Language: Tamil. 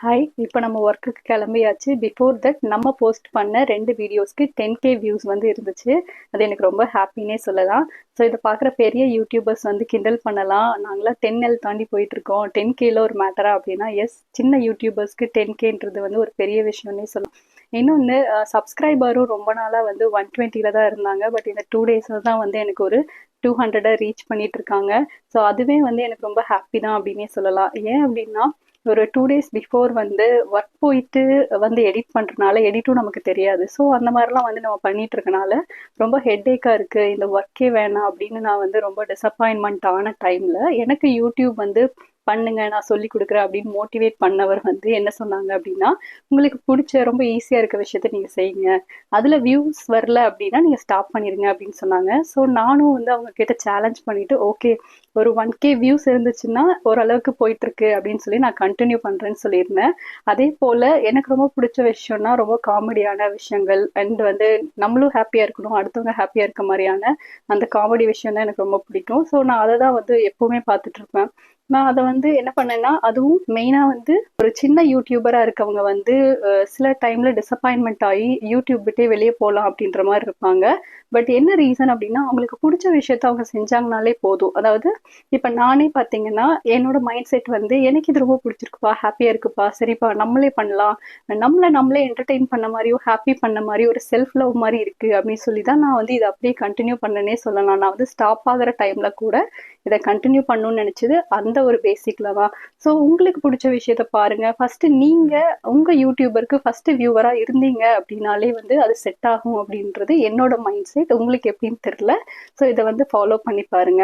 ஹாய், இப்போ நம்ம ஒர்க்குக்கு கிளம்பியாச்சு. பிஃபோர் தட் நம்ம போஸ்ட் பண்ண 2 வீடியோஸ்க்கு 10K வியூஸ் வந்து இருந்துச்சு. அது எனக்கு ரொம்ப ஹாப்பின்னே சொல்லலாம். ஸோ இதை பார்க்குற பெரிய யூடியூபர்ஸ் வந்து கிண்டல் பண்ணலாம். நாங்களாம் 10L தாண்டி போயிட்டுருக்கோம். 10Kல ஒரு மேட்டரா அப்படின்னா, எஸ், சின்ன யூடியூபர்ஸ்க்கு 10Kன்றது வந்து ஒரு பெரிய விஷயம்னே சொல்லலாம். இன்னொன்று, சப்ஸ்கிரைபரும் ரொம்ப நாளாக வந்து 120ல தான் இருந்தாங்க. பட் இந்த 2 டேஸில் தான் வந்து எனக்கு ஒரு 200 ரீச் பண்ணிட்டு இருக்காங்க. ஸோ அதுவே வந்து எனக்கு ரொம்ப ஹாப்பி தான் அப்படின்னே சொல்லலாம். ஏன் அப்படின்னா, ஒரு 2 டேஸ் பிஃபோர் வந்து ஒர்க் போயிட்டு வந்து எடிட் பண்ணுறனால எடிட்டும் நமக்கு தெரியாது. ஸோ அந்த மாதிரிலாம் வந்து நம்ம பண்ணிட்டு இருக்கனால ரொம்ப ஹெட்டேக்காக இருக்குது, இந்த ஒர்க்கே வேணாம் அப்படின்னு நான் வந்து ரொம்ப டிசப்பாயின்மெண்ட் ஆன டைமில் எனக்கு யூடியூப் வந்து பண்ணுங்க, நான் சொல்லி கொடுக்குறேன் அப்படின்னு மோட்டிவேட் பண்ணவர் வந்து என்ன சொன்னாங்க அப்படின்னா, உங்களுக்கு பிடிச்ச ரொம்ப ஈஸியாக இருக்க விஷயத்த நீங்கள் செய்யுங்க, அதில் வியூஸ் வரல அப்படின்னா நீங்கள் ஸ்டாப் பண்ணிடுங்க அப்படின்னு சொன்னாங்க. ஸோ நானும் வந்து அவங்க கிட்ட சேலஞ்ச் பண்ணிட்டு, ஓகே, ஒரு 1K வியூஸ் இருந்துச்சுன்னா ஓரளவுக்கு போயிட்டு இருக்கு அப்படின்னு சொல்லி நான் கண்டினியூ பண்றேன்னு சொல்லியிருந்தேன். அதே போல எனக்கு ரொம்ப பிடிச்ச விஷயம்னா ரொம்ப காமெடியான விஷயங்கள் அண்ட் வந்து நம்மளும் ஹாப்பியா இருக்கணும், அடுத்தவங்க ஹாப்பியா இருக்க மாதிரியான அந்த காமெடி விஷயம் தான் எனக்கு ரொம்ப பிடிக்கும். ஸோ நான் அதை தான் வந்து எப்பவுமே பார்த்துட்டு இருப்பேன். நான் அதை வந்து என்ன பண்ணேன்னா, அதுவும் மெயினா வந்து ஒரு சின்ன யூடியூபரா இருக்கவங்க வந்து சில டைம்ல டிசப்பாயின்மெண்ட் ஆகி யூடியூப் விட்டே வெளியே போகலாம் அப்படின்ற மாதிரி இருப்பாங்க. பட் என்ன ரீசன் அப்படின்னா, அவங்களுக்கு பிடிச்ச விஷயத்த அவங்க செஞ்சாங்கனாலே போதும். அதாவது இப்ப நானே பார்த்தீங்கன்னா, என்னோட மைண்ட் செட் வந்து எனக்கு இது ரொம்ப பிடிச்சிருக்குப்பா, ஹாப்பியா இருக்குப்பா, சரிப்பா நம்மளே பண்ணலாம். நம்மள நம்மளே என்டர்டெயின் பண்ண மாரியும், ஹாப்பி பண்ண மாரியும் ஒரு செல்ஃப் லவ் மாரி இருக்கு அப்படின்னு சொல்லி தான் நான் வந்து இத அப்படியே கன்டின்யூ பண்ணேன்னே சொல்லலாம். நான் வந்து ஸ்டாப் ஆகுற டைம்ல கூட இத கன்டின்யூ பண்ணணும்னு நெனச்சது அந்த ஒரு பேசிக்ல தான். ஸோ உங்களுக்கு பிடிச்ச விஷயத்த பாருங்க. ஃபர்ஸ்ட் நீங்க உங்க யூடியூபருக்கு ஃபர்ஸ்ட் வியூவரா இருந்தீங்க அப்படின்னாலே வந்து அது செட் ஆகும் அப்படின்றது என்னோட மைண்ட் செட். உங்களுக்கு எப்படின்னு தெரியல. ஸோ இத வந்து ஃபாலோ பண்ணி பாருங்க.